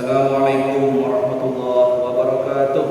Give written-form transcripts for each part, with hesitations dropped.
Assalamualaikum warahmatullahi wabarakatuh.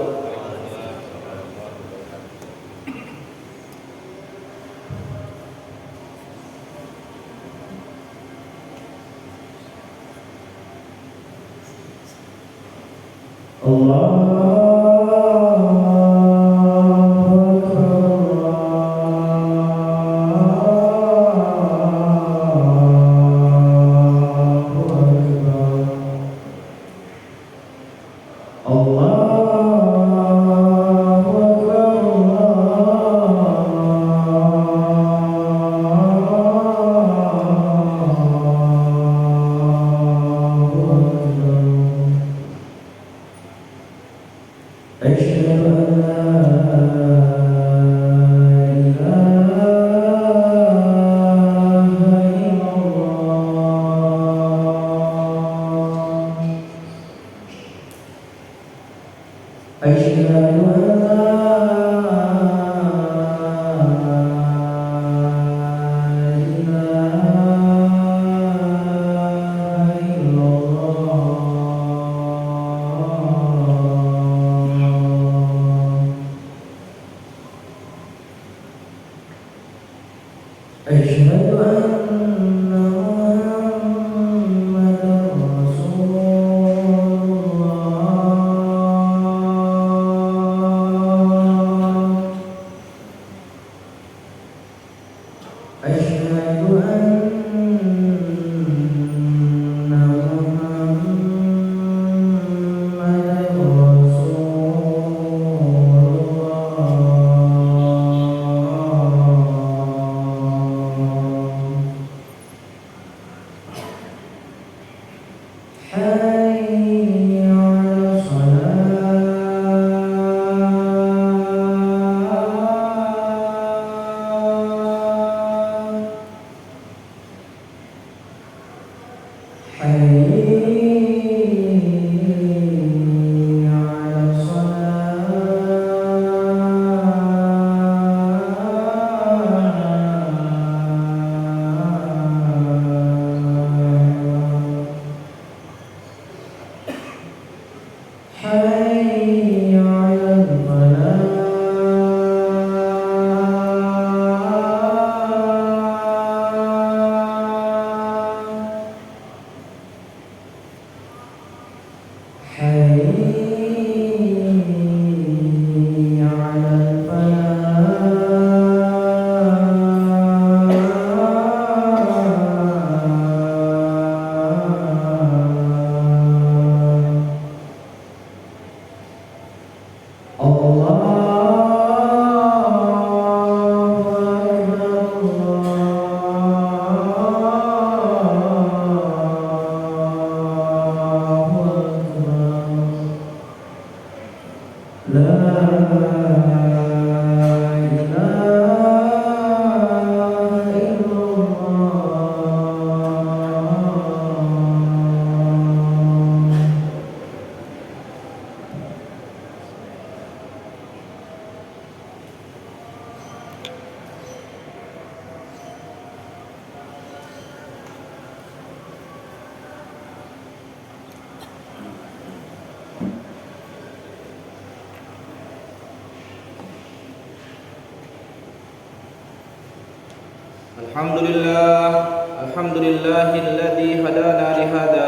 Alhamdulillahilladzi hadana lihada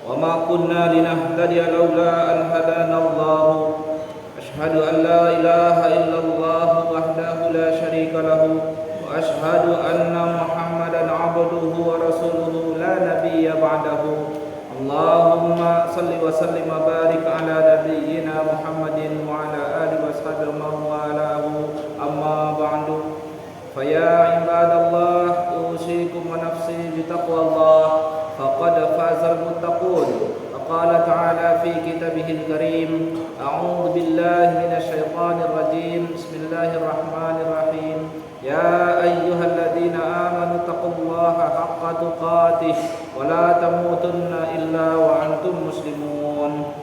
wa ma kunna linahtadiya laula an hadana Allah. Ashhadu an la ilaha illallah wahdahu la syarika lahu wa ashhadu anna Muhammadan abduhu wa rasuluhu la nabiyya ba'dahu. Allahumma salli wa sallim wa barik ala nabiyyina Muhammadin wa ala alihi wa sahbihi wa walahu. Amma ba'du. Faya ibadallah, usikum wa nafsi bitaqwallah, faqad fazal muttaqun. Qala ta'ala fi kitabihil karim, a'udzu billahi minasyaitonir rajim. Bismillahirrahmanirrahim. Ya ayyuhalladzina amanu taqullaha haqqa tuqatih wa la tamutunna illa wa antum muslimun.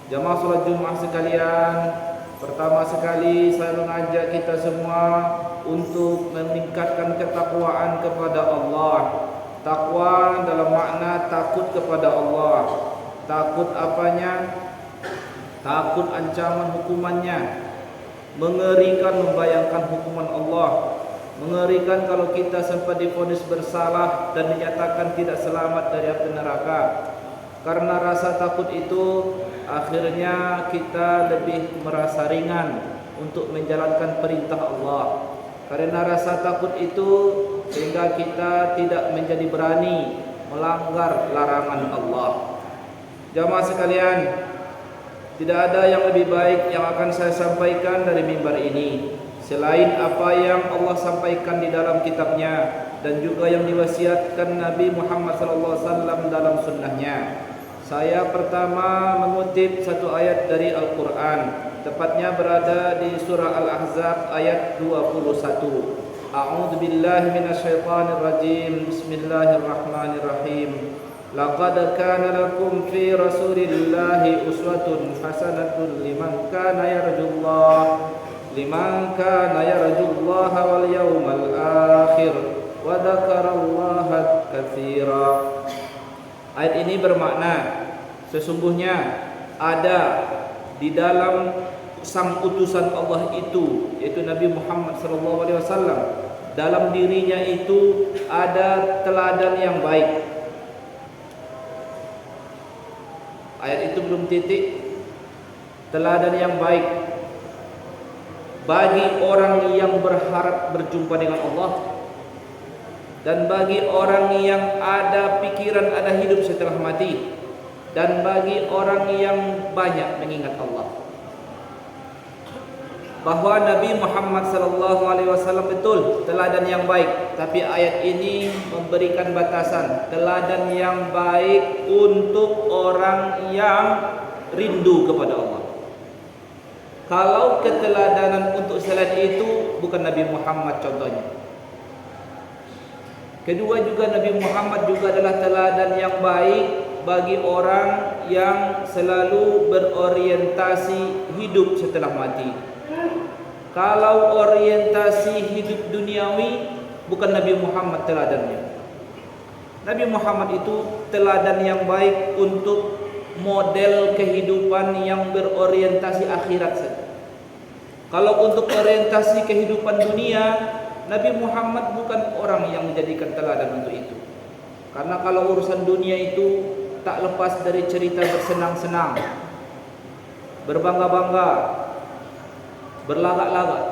Jamaah salat Jumat sekalian, pertama sekali saya mengajak kita semua untuk meningkatkan ketakwaan kepada Allah. Takwa dalam makna takut kepada Allah. takut apanya? Takut ancaman hukumannya, mengerikan membayangkan hukuman Allah, mengerikan kalau kita sempat divonis bersalah dan dinyatakan tidak selamat dari api neraka. Karena rasa takut itu, akhirnya kita lebih merasa ringan untuk menjalankan perintah Allah. Karena rasa takut itu, sehingga kita tidak menjadi berani melanggar larangan Allah. Jamaah sekalian, tidak ada yang lebih baik yang akan saya sampaikan dari mimbar ini selain apa yang Allah sampaikan di dalam kitabnya dan juga yang diwasiatkan Nabi Muhammad SAW dalam sunnahnya. Saya pertama mengutip satu ayat dari Al-Quran, tepatnya berada di surah Al-Ahzab ayat 21. A'udzu billahi minasyaitonir rajim. Bismillahirrahmanirrahim. Laqad kana lakum fi Rasulillahi uswatun hasanatun liman kana yarjullaha wal yawmal akhir wa dzakarallaha katsira. Ayat ini bermakna sesungguhnya ada di dalam sang utusan Allah itu, yaitu Nabi Muhammad SAW, dalam dirinya itu ada teladan yang baik. Ayat itu belum titik. Teladan yang baik bagi orang yang berharap berjumpa dengan Allah dan bagi orang yang ada pikiran ada hidup setelah mati dan bagi orang yang banyak mengingat Allah. Bahwa Nabi Muhammad SAW betul teladan yang baik, tapi ayat ini memberikan batasan teladan yang baik untuk orang yang rindu kepada Allah. Kalau keteladanan untuk selain itu bukan Nabi Muhammad contohnya. Kedua juga Nabi Muhammad juga adalah teladan yang baik bagi orang yang selalu berorientasi hidup setelah mati. Kalau orientasi hidup duniawi, bukan Nabi Muhammad teladannya. Nabi Muhammad itu teladan yang baik untuk model kehidupan yang berorientasi akhirat saja. Kalau untuk orientasi kehidupan dunia, Nabi Muhammad bukan orang yang menjadikan teladan untuk itu. Karena kalau urusan dunia itu tak lepas dari cerita bersenang-senang, berbangga-bangga, berlagak-lagak.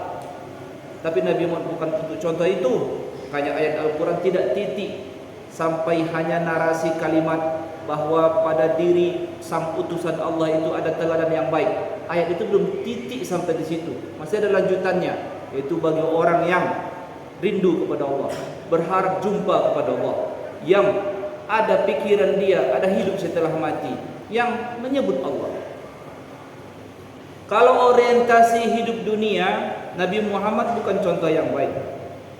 Tapi Nabi Muhammad bukan untuk contoh itu. Kayak ayat Al-Quran tidak titik sampai hanya narasi kalimat bahwa pada diri sang utusan Allah itu ada teladan yang baik. Ayat itu belum titik sampai di situ. Masih ada lanjutannya, yaitu bagi orang yang rindu kepada Allah, berharap jumpa kepada Allah, yang ada pikiran dia, ada hidup setelah mati, yang menyebut Allah. Kalau orientasi hidup dunia, Nabi Muhammad bukan contoh yang baik.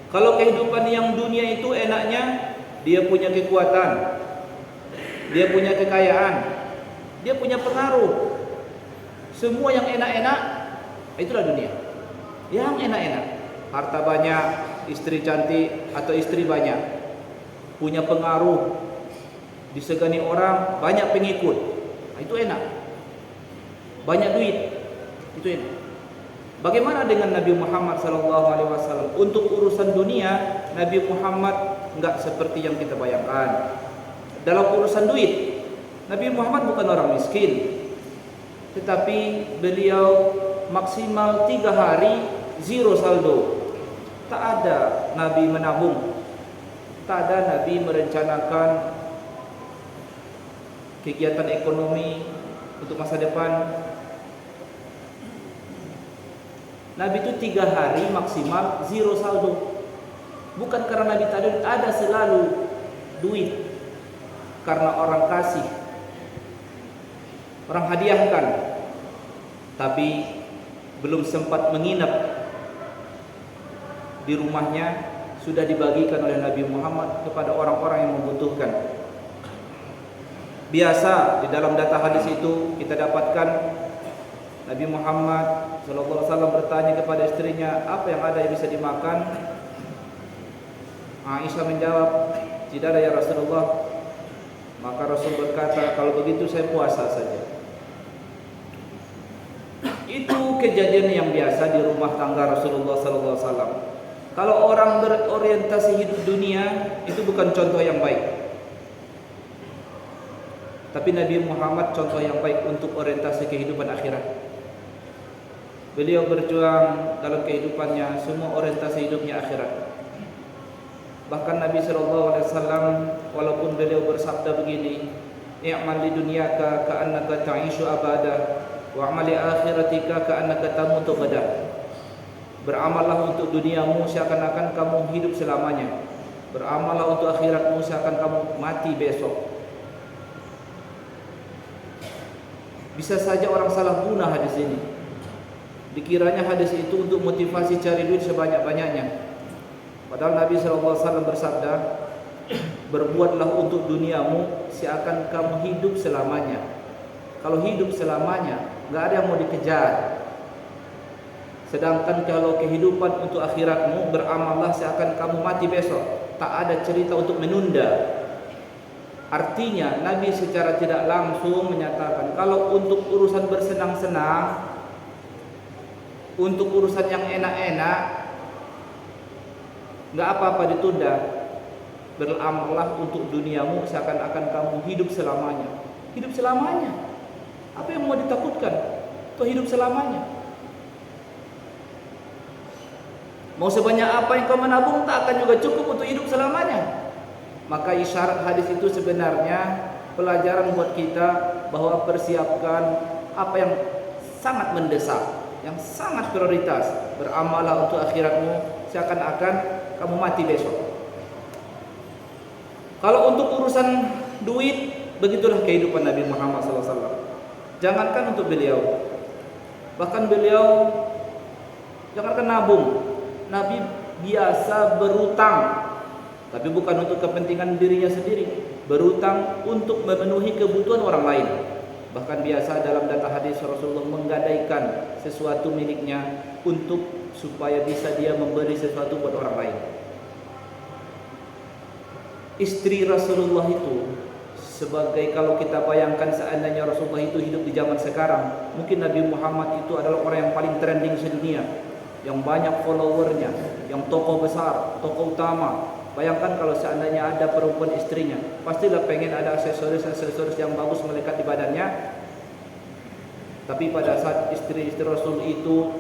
Kalau kehidupan yang dunia itu enaknya, dia punya kekuatan, dia punya kekayaan, dia punya pengaruh. Semua yang enak-enak, itulah dunia. Yang enak-enak, harta banyak, istri cantik atau istri banyak, punya pengaruh, disegani orang, banyak pengikut, itu enak. Banyak duit, itu enak. Bagaimana dengan Nabi Muhammad SAW? Untuk urusan dunia, Nabi Muhammad enggak seperti yang kita bayangkan. Dalam urusan duit, Nabi Muhammad bukan orang miskin, tetapi beliau maksimal 3 hari zero saldo. Tak ada Nabi menabung, tak ada Nabi merencanakan kegiatan ekonomi untuk masa depan. Nabi itu 3 hari maksimal zero saldo. Bukan karena Nabi tadi ada selalu duit, karena orang kasih, orang hadiahkan, tapi belum sempat menginap di rumahnya sudah dibagikan oleh Nabi Muhammad kepada orang-orang yang membutuhkan. Biasa di dalam data hadis itu kita dapatkan Nabi Muhammad SAW bertanya kepada istrinya, apa yang ada yang bisa dimakan? Aisyah menjawab, tidak ada ya Rasulullah. Maka Rasul berkata, kalau begitu saya puasa saja. Itu kejadian yang biasa di rumah tangga Rasulullah SAW. Kalau orang berorientasi hidup dunia, itu bukan contoh yang baik. Tapi Nabi Muhammad contoh yang baik untuk orientasi kehidupan akhirat. Beliau berjuang dalam kehidupannya, semua orientasi hidupnya akhirat. Bahkan Nabi SAW, walaupun beliau bersabda begini, "I'mal li dunyaka ka'annaka ta'ishu abada, wa'mal li akhiratika ka'annaka tamutu ghadan." Beramallah untuk duniamu seakan-akan kamu hidup selamanya. Beramallah untuk akhiratmu seakan kamu mati besok. Bisa saja orang salah guna hadis ini. Dikiranya hadis itu untuk motivasi cari duit sebanyak-banyaknya. Padahal Nabi SAW bersabda, berbuatlah untuk duniamu seakan kamu hidup selamanya. Kalau hidup selamanya, nggak ada yang mau dikejar. Sedangkan kalau kehidupan untuk akhiratmu, beramallah seakan kamu mati besok. Tak ada cerita untuk menunda. Artinya Nabi secara tidak langsung menyatakan, kalau untuk urusan bersenang-senang, untuk urusan yang enak-enak, nggak apa-apa ditunda. Beramallah untuk duniamu seakan-akan kamu hidup selamanya. Hidup selamanya, apa yang mau ditakutkan? Tuh hidup selamanya. Mau sebanyak apa yang kau menabung, tak akan juga cukup untuk hidup selamanya. Maka isyarat hadis itu sebenarnya pelajaran buat kita bahwa persiapkan apa yang sangat mendesak, yang sangat prioritas. Beramallah untuk akhiratmu seakan-akan kamu mati besok. Kalau untuk urusan duit, begitulah kehidupan Nabi Muhammad SAW. Jangankan untuk beliau, bahkan beliau jangankan nabung, Nabi biasa berutang, tapi bukan untuk kepentingan dirinya sendiri, berutang untuk memenuhi kebutuhan orang lain. Bahkan biasa dalam data hadis Rasulullah menggadaikan sesuatu miliknya untuk supaya bisa dia memberi sesuatu buat orang lain. Istri Rasulullah itu sebagai, kalau kita bayangkan seandainya Rasulullah itu hidup di zaman sekarang, mungkin Nabi Muhammad itu adalah orang yang paling trending sedunia, yang banyak followernya, yang tokoh besar, tokoh utama. Bayangkan kalau seandainya ada perempuan istrinya, pastilah pengen ada aksesoris yang bagus melekat di badannya. Tapi pada saat istri-istri Rasul itu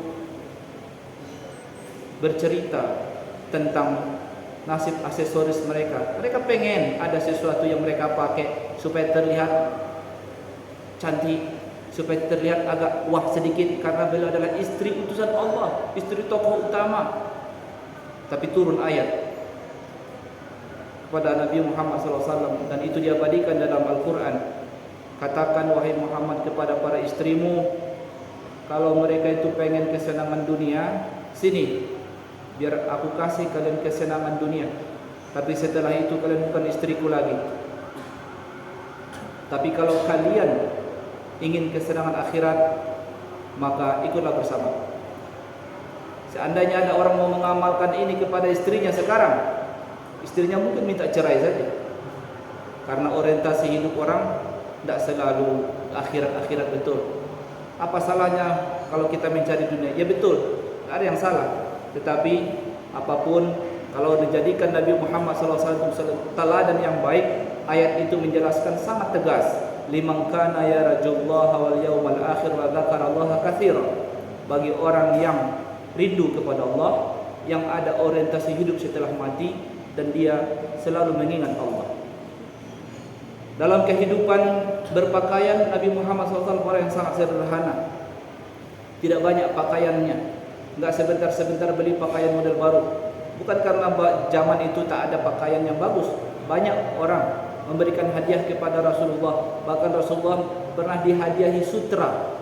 bercerita tentang nasib aksesoris mereka, mereka pengen ada sesuatu yang mereka pakai supaya terlihat cantik, supaya terlihat agak wah sedikit, karena beliau adalah istri utusan Allah, istri tokoh utama. Tapi turun ayat kepada Nabi Muhammad SAW, dan itu diabadikan dalam Al-Quran. Katakan wahai Muhammad kepada para istrimu, kalau mereka itu pengen kesenangan dunia, sini biar aku kasih kalian kesenangan dunia. Tapi setelah itu kalian bukan istriku lagi. Tapi kalau kalian ingin kesenangan akhirat, maka ikutlah bersama. Seandainya ada orang mau mengamalkan ini kepada istrinya sekarang, istrinya mungkin minta cerai saja. Karena orientasi hidup orang tidak selalu akhirat-akhirat betul. Apa salahnya kalau kita mencari dunia? Ya betul, tidak ada yang salah. Tetapi apapun, kalau dijadikan Nabi Muhammad SAW teladan yang baik, ayat itu menjelaskan sangat tegas. Liman kana yarjullaha wal yawmal akhir wa dzakarallaha katsira. Bagi orang yang rindu kepada Allah, yang ada orientasi hidup setelah mati, dan dia selalu mengingat Allah. Dalam kehidupan berpakaian, Nabi Muhammad SAW orang yang sangat sederhana. Tidak banyak pakaiannya, enggak sebentar-sebentar beli pakaian model baru. Bukan karena zaman itu tak ada pakaian yang bagus. Banyak orang memberikan hadiah kepada Rasulullah. Bahkan Rasulullah pernah dihadiahi sutra.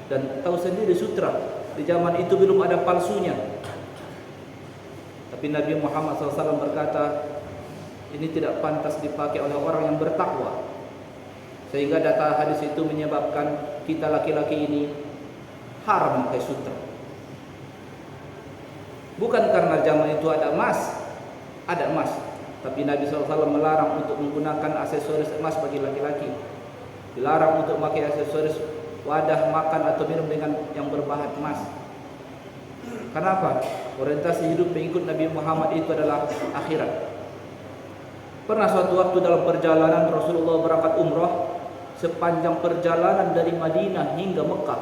Dan tahu sendiri sutra, di zaman itu belum ada palsunya. Tapi Nabi Muhammad SAW berkata, ini tidak pantas dipakai oleh orang yang bertakwa. Sehingga data hadis itu menyebabkan kita laki-laki ini haram pakai sutra. Bukan karena zaman itu ada emas, Tapi Nabi SAW melarang untuk menggunakan aksesoris emas bagi laki-laki. Dilarang untuk memakai aksesoris wadah makan atau minum dengan yang berbahan emas. Kenapa? Orientasi hidup pengikut Nabi Muhammad itu adalah akhirat. Pernah suatu waktu dalam perjalanan Rasulullah berangkat umrah, sepanjang perjalanan dari Madinah hingga Mekah,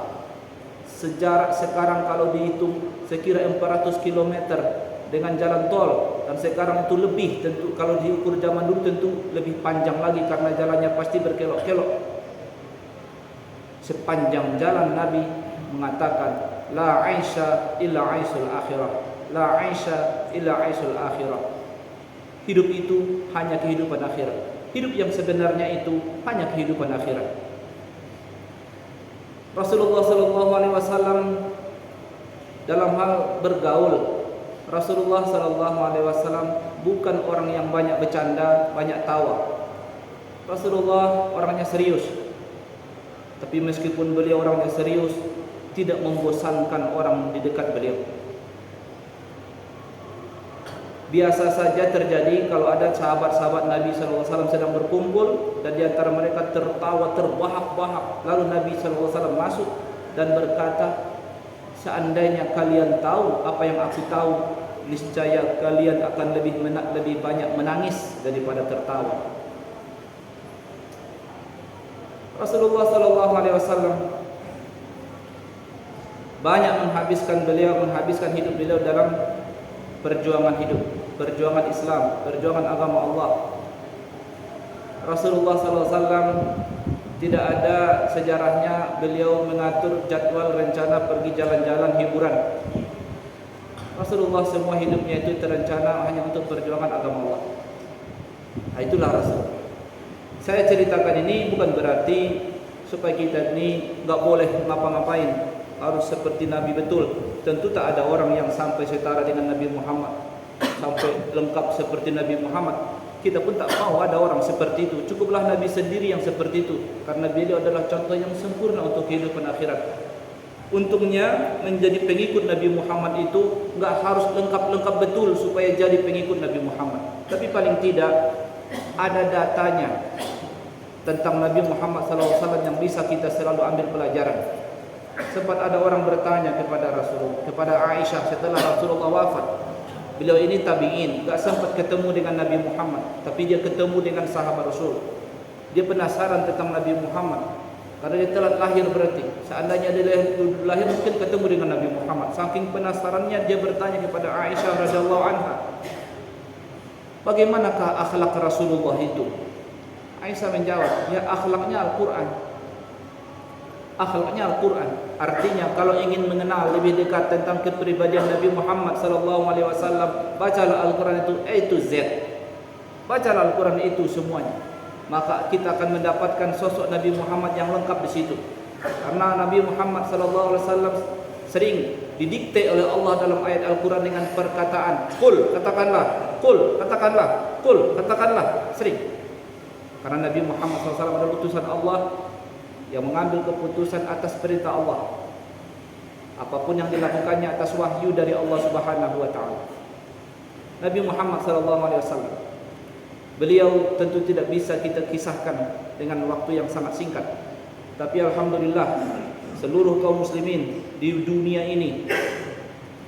sejarak sekarang kalau dihitung sekira 400 km dengan jalan tol, dan sekarang itu lebih, tentu kalau diukur zaman dulu tentu lebih panjang lagi karena jalannya pasti berkelok-kelok. Sepanjang jalan Nabi mengatakan, la aisha illa aisul akhirah, la aisha illa aisul akhirah. Hidup itu hanya kehidupan akhirat. Hidup yang sebenarnya itu hanya kehidupan akhirat. Rasulullah SAW dalam hal bergaul, Rasulullah SAW bukan orang yang banyak bercanda, banyak tawa. Rasulullah orangnya serius. Tapi meskipun beliau orangnya serius, tidak membosankan orang di dekat beliau. Biasa saja terjadi kalau ada sahabat-sahabat Nabi SAW sedang berkumpul dan di antara mereka tertawa terbahak-bahak. Lalu Nabi SAW masuk dan berkata, seandainya kalian tahu apa yang aku tahu, niscaya kalian akan lebih banyak menangis daripada tertawa. Rasulullah SAW banyak menghabiskan hidup beliau dalam perjuangan hidup, perjuangan Islam, perjuangan agama Allah. Rasulullah SAW tidak ada sejarahnya beliau mengatur jadwal rencana pergi jalan-jalan hiburan. Rasulullah semua hidupnya itu terencana hanya untuk perjuangan agama Allah. Itulah Rasul. Saya ceritakan ini bukan berarti supaya kita ini nggak boleh ngapa-ngapain, harus seperti Nabi betul. Tentu tak ada orang yang sampai setara dengan Nabi Muhammad, sampai lengkap seperti Nabi Muhammad. Kita pun tak mau ada orang seperti itu. Cukuplah Nabi sendiri yang seperti itu, karena beliau adalah contoh yang sempurna untuk kehidupan akhirat. Untungnya menjadi pengikut Nabi Muhammad itu nggak harus lengkap-lengkap betul supaya jadi pengikut Nabi Muhammad. Tapi paling tidak ada datanya tentang Nabi Muhammad SAW yang bisa kita selalu ambil pelajaran. Sempat ada orang bertanya kepada Aisyah setelah Rasulullah wafat. Beliau ini tabi'in, gak sempat ketemu dengan Nabi Muhammad, tapi dia ketemu dengan sahabat Rasul. Dia penasaran tentang Nabi Muhammad karena dia telah lahir berarti. Seandainya dia lahir mungkin ketemu dengan Nabi Muhammad. Saking penasarannya dia bertanya kepada Aisyah radhiyallahu anha, bagaimanakah akhlak Rasulullah itu? Aisyah menjawab, ya akhlaknya Al-Quran. Akhlaknya Al-Quran. Artinya kalau ingin mengenal lebih dekat tentang kepribadian Nabi Muhammad SAW, bacalah Al-Quran itu A to Z. Bacalah Al-Quran itu semuanya. Maka kita akan mendapatkan sosok Nabi Muhammad yang lengkap di situ. Karena Nabi Muhammad SAW sering didikte oleh Allah dalam ayat Al-Quran dengan perkataan Qul, katakanlah, Qul, katakanlah, Qul, katakanlah, sering. Karena Nabi Muhammad SAW adalah utusan Allah yang mengambil keputusan atas perintah Allah. Apapun yang dilakukannya atas wahyu dari Allah Subhanahu wa taala. Nabi Muhammad SAW, beliau tentu tidak bisa kita kisahkan dengan waktu yang sangat singkat. Tapi alhamdulillah seluruh kaum muslimin di dunia ini,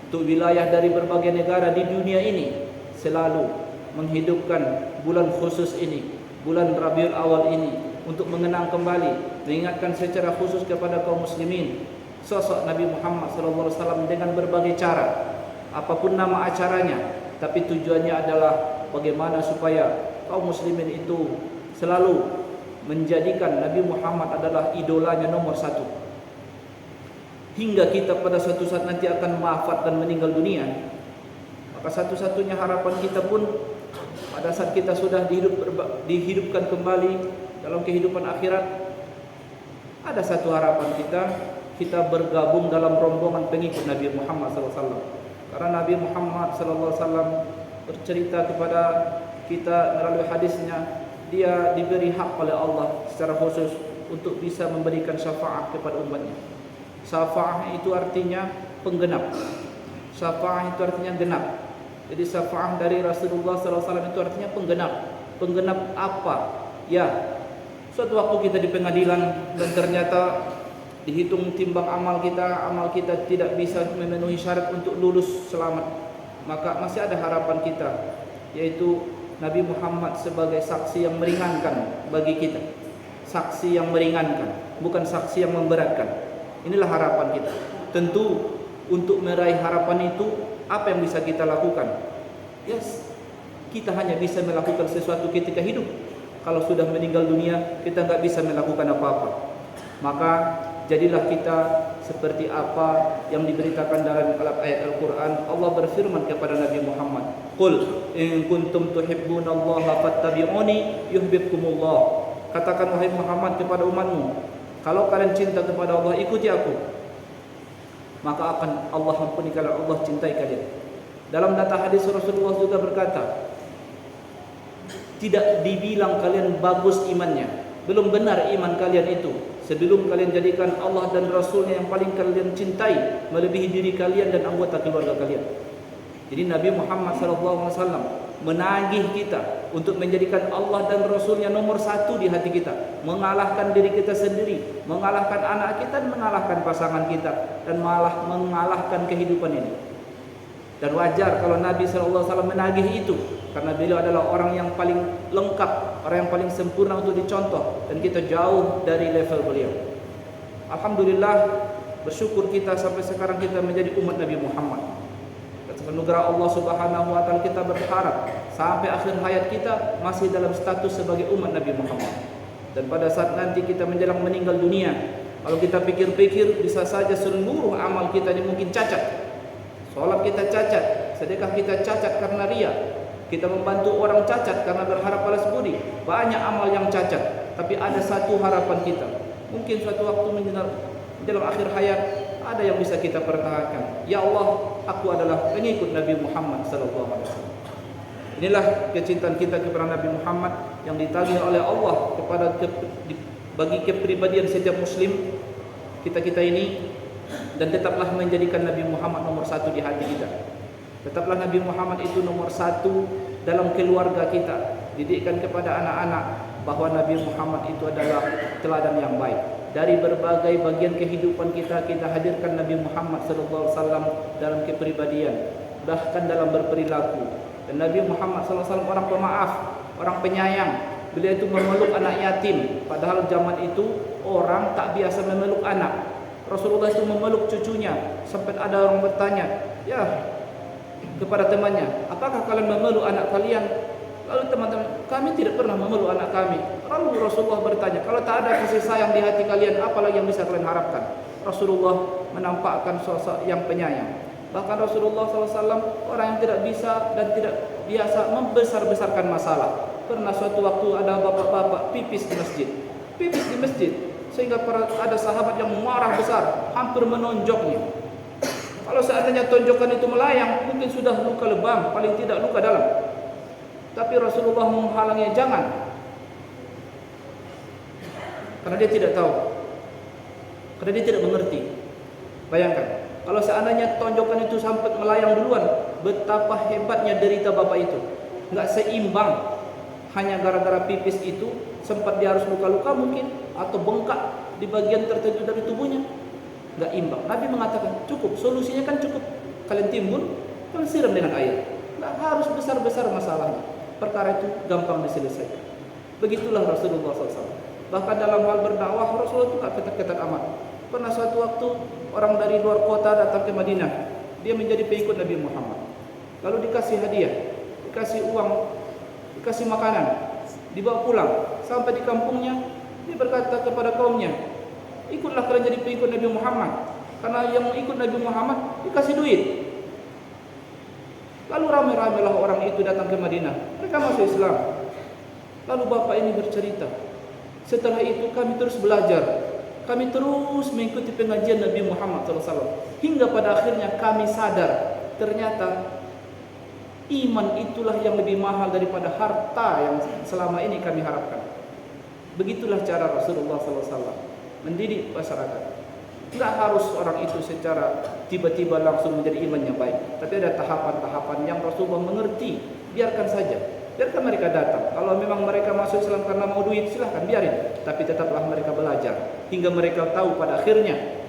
untuk wilayah dari berbagai negara di dunia ini, selalu menghidupkan bulan khusus ini, bulan Rabiul Awal ini, untuk mengenang kembali, mengingatkan secara khusus kepada kaum muslimin sosok Nabi Muhammad SAW dengan berbagai cara, apapun nama acaranya, tapi tujuannya adalah bagaimana supaya kaum muslimin itu selalu menjadikan Nabi Muhammad adalah idolanya nomor satu. Hingga kita pada suatu saat nanti akan wafat dan meninggal dunia, maka satu-satunya harapan kita pun pada saat kita sudah dihidupkan kembali dalam kehidupan akhirat, ada satu harapan kita bergabung dalam rombongan pengikut Nabi Muhammad SAW. Karena Nabi Muhammad SAW bercerita kepada kita melalui hadisnya, dia diberi hak oleh Allah secara khusus untuk bisa memberikan syafaat kepada umatnya. Syafaat itu artinya penggenap. Syafaat itu artinya genap. Jadi syafaah dari Rasulullah SAW itu artinya penggenap. Penggenap apa? Ya, suatu waktu kita di pengadilan dan ternyata dihitung timbang amal kita tidak bisa memenuhi syarat untuk lulus selamat, maka masih ada harapan kita, yaitu Nabi Muhammad sebagai saksi yang meringankan bagi kita. Saksi yang meringankan, bukan saksi yang memberatkan. Inilah harapan kita. Tentu untuk meraih harapan itu, apa yang bisa kita lakukan? Yes, kita hanya bisa melakukan sesuatu ketika hidup. Kalau sudah meninggal dunia, kita nggak bisa melakukan apa-apa. Maka jadilah kita seperti apa yang diberitakan dalam ayat Al-Quran. Allah berfirman kepada Nabi Muhammad, "Qul in kuntum tuhibbunallaha fattabi'uni yuhibbukumullah." Katakan wahai Muhammad kepada umatmu, kalau kalian cinta kepada Allah, ikuti aku, maka akan Allah ampuni kalian, Allah cintai kalian. Dalam data hadis Rasulullah juga berkata, tidak dibilang kalian bagus imannya, belum benar iman kalian itu sebelum kalian jadikan Allah dan Rasulnya yang paling kalian cintai melebihi diri kalian dan anggota keluarga kalian. Jadi Nabi Muhammad SAW menagih kita untuk menjadikan Allah dan Rasulnya nomor satu di hati kita, mengalahkan diri kita sendiri, mengalahkan anak kita, dan mengalahkan pasangan kita, dan malah mengalahkan kehidupan ini. Dan wajar kalau Nabi SAW menagih itu, karena beliau adalah orang yang paling lengkap, orang yang paling sempurna untuk dicontoh, dan kita jauh dari level beliau. Alhamdulillah, bersyukur kita sampai sekarang kita menjadi umat Nabi Muhammad. Atas anugerah Allah Subhanahu wa taala kita berharap sampai akhir hayat kita masih dalam status sebagai umat Nabi Muhammad. Dan pada saat nanti kita menjelang meninggal dunia, kalau kita pikir-pikir, bisa saja seluruh amal kita ini mungkin cacat. Salat kita cacat, sedekah kita cacat karena ria, kita membantu orang cacat karena berharap balas budi. Banyak amal yang cacat, tapi ada satu harapan kita. Mungkin suatu waktu menjelang akhir hayat ada yang bisa kita pertahankan. Ya Allah, aku adalah pengikut Nabi Muhammad SAW. Inilah kecintaan kita kepada Nabi Muhammad yang ditagih oleh Allah bagi kepribadian setiap Muslim kita ini. Dan tetaplah menjadikan Nabi Muhammad nomor satu di hati kita. Tetaplah Nabi Muhammad itu nomor satu dalam keluarga kita. Didikkan kepada anak-anak bahwa Nabi Muhammad itu adalah teladan yang baik. Dari berbagai bagian kehidupan kita hadirkan Nabi Muhammad SAW dalam kepribadian, bahkan dalam berperilaku. Dan Nabi Muhammad SAW orang pemaaf, orang penyayang. Beliau itu memeluk anak yatim, padahal zaman itu orang tak biasa memeluk anak. Rasulullah itu memeluk cucunya, sampai ada orang bertanya, ya, kepada temannya, apakah kalian memeluk anak kalian? Lalu teman-teman, kami tidak pernah memeluk anak kami. Lalu Rasulullah bertanya, kalau tak ada kasih sayang di hati kalian, apa lagi yang bisa kalian harapkan? Rasulullah menampakkan sosok yang penyayang. Bahkan Rasulullah SAW orang yang tidak bisa dan tidak biasa membesar-besarkan masalah. Pernah suatu waktu ada bapak-bapak pipis di masjid, sehingga ada sahabat yang marah besar, hampir menonjoknya. Kalau seandainya tonjokan itu melayang, mungkin sudah luka lebam, paling tidak luka dalam. Tapi Rasulullah menghalangnya, jangan, karena dia tidak tahu, karena dia tidak mengerti. Bayangkan, kalau seandainya tonjokan itu sampai melayang duluan, betapa hebatnya derita bapak itu. Nggak seimbang, hanya gara-gara pipis itu sempat dia harus luka-luka mungkin, atau bengkak di bagian tertentu dari tubuhnya. Nggak imbang. Nabi mengatakan cukup, solusinya kan cukup, kalian timbun, kalian siram dengan air. Nggak harus besar-besar masalahnya, perkara itu gampang diselesaikan. Begitulah Rasulullah SAW. Bahkan dalam hal berdakwah, Rasulullah itu nggak ketat-ketat amat. Pernah suatu waktu orang dari luar kota datang ke Madinah, dia menjadi pengikut Nabi Muhammad. Lalu dikasih hadiah, dikasih uang, dikasih makanan, dibawa pulang. Sampai di kampungnya, dia berkata kepada kaumnya, ikutlah kalian jadi pengikut Nabi Muhammad, karena yang ikut Nabi Muhammad dikasih duit. Lalu ramai-ramailah orang itu datang ke Madinah, mereka masuk Islam. Lalu bapak ini bercerita, setelah itu kami terus belajar, kami terus mengikuti pengajian Nabi Muhammad SAW, hingga pada akhirnya kami sadar, ternyata iman itulah yang lebih mahal daripada harta yang selama ini kami harapkan. Begitulah cara Rasulullah SAW mendidik masyarakat. Enggak harus orang itu secara tiba-tiba langsung menjadi iman yang baik, tapi ada tahapan-tahapan yang Rasulullah mengerti. Biarkan saja, biarkan mereka datang. Kalau memang mereka masuk Islam karena mau duit, silahkan biarin. Tapi tetaplah mereka belajar hingga mereka tahu pada akhirnya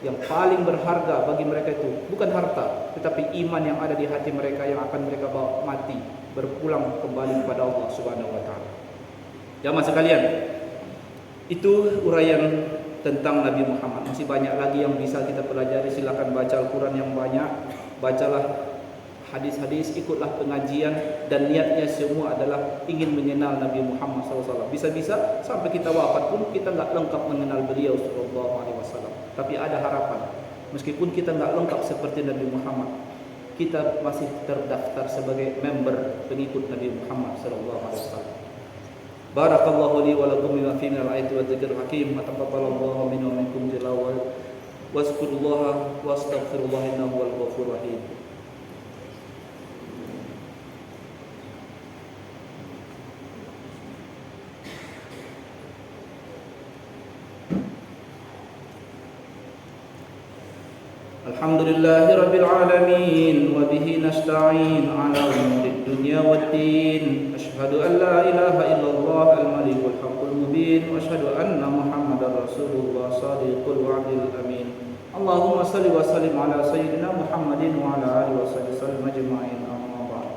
yang paling berharga bagi mereka itu bukan harta, tetapi iman yang ada di hati mereka yang akan mereka bawa mati berpulang kembali kepada Allah Subhanahu wa taala. Jamaah sekalian, itu uraian tentang Nabi Muhammad. Masih banyak lagi yang bisa kita pelajari. Silakan baca Al-Quran yang banyak, bacalah hadis-hadis, ikutlah pengajian, dan niatnya semua adalah ingin mengenal Nabi Muhammad SAW. Bisa-bisa sampai kita wafat pun kita nggak lengkap mengenal beliau SAW. Tapi ada harapan, meskipun kita nggak lengkap seperti Nabi Muhammad, kita masih terdaftar sebagai member pengikut Nabi Muhammad SAW. Barakallahu li wa lakum bima fihi minal ayati wa dzikril hakim. Taqabbalallahu minna wa minkum tilawah. Wazkurullaha wastaghfirullah innahu wal ghafurur rahim. Alhamdulillahi rabbil alamin wa bihi nasta'in ala umuri dunya waddin. Asyhadu an la ilaha illallah al-malikul haqqul mubin wa asyhadu anna Muhammadar rasulullah shadiqul wa'dil amin. Allahumma salli wa sallim ala sayyidina Muhammadin wa ala alihi wa sallam ajma'in. Amma ba'd.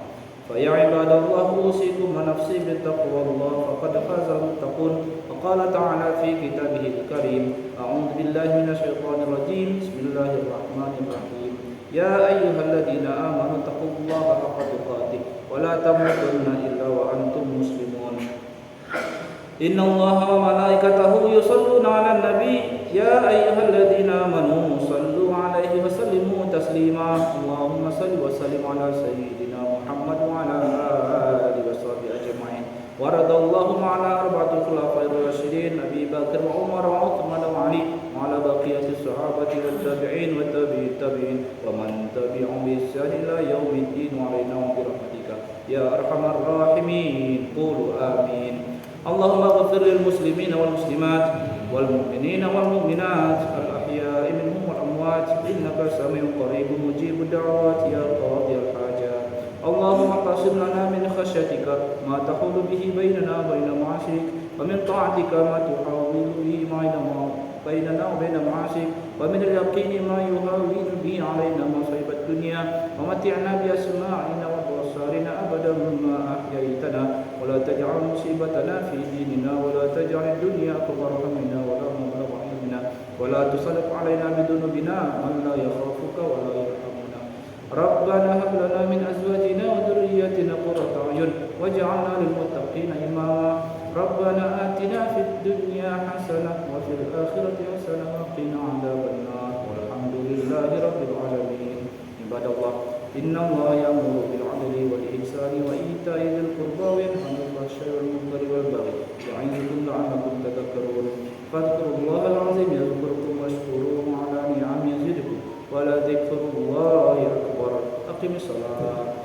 Fa ya ibadallah usikum wa nafsi bittaqwallah faqad fazal muttaqun. قال تعالى في كتابه الكريم أعوذ بالله من الشيطان الرجيم بسم الله الرحمن الرحيم يا أيها الذين آمنوا اتقوا الله حق تقاته ولا تموتن إلا وأنتم مسلمون إن الله وملائكته يصلون على النبي يا أيها الذين آمنوا صلوا عليه وسلموا تسليما اللهم صل وسلم على سيدنا محمد وعلى آله وصحبه أجمعين ورضى اللهم على أربعة الخلفاء الراشدين أبي بكر وعمر وعثمان وعلي وعلى بقية الصحابة والتابعين والتابعين ومن تبعهم بإحسان إلى يوم الدين وعلينا برحمتك يا أرحم الراحمين قولوا آمين. اللهم اغفر للمسلمين والمسلمات والمؤمنين والمؤمنات الأحياء منهم والأموات إنك سميع قريب مجيب الدعوات يا قاضي الحاجات. اللهم اقسم لنا من خشيتك ما تحول به بيننا وبين معاصيك ومن طاعتك ما تحول به بيننا وبين معاصيك ومن اليقين ما يهون به علينا مصيب الدنيا ومتعنا بأسماعنا وأبصارنا أبدا ما أحييتنا ولا تجعل مصيبتنا في ديننا ولا تجعل الدنيا أكبر همنا ولا مبلغ علمنا ولا تسلط علينا بذنوبنا من لا يخافك ولا يرحمنا. ربنا هب لنا من أزواجنا وذرياتنا قرة أعين واجعلنا للمتقين إماما. ربنا آتنا في الدنيا حسنة وفي الآخرة حسنة وقنا عذاب النار والحمد لله رب العالمين. عباد الله إن الله يأمر بالعدل والإحسان وإيتاء ذي القربى وينهى عن الفحشاء والمنكر والبغي يعظكم لعلكم تذكرون. فاذكروا الله العظيم يذكركم واشكروه على نعمه يزدكم ولذكر الله أكبر. أقم الصلاة.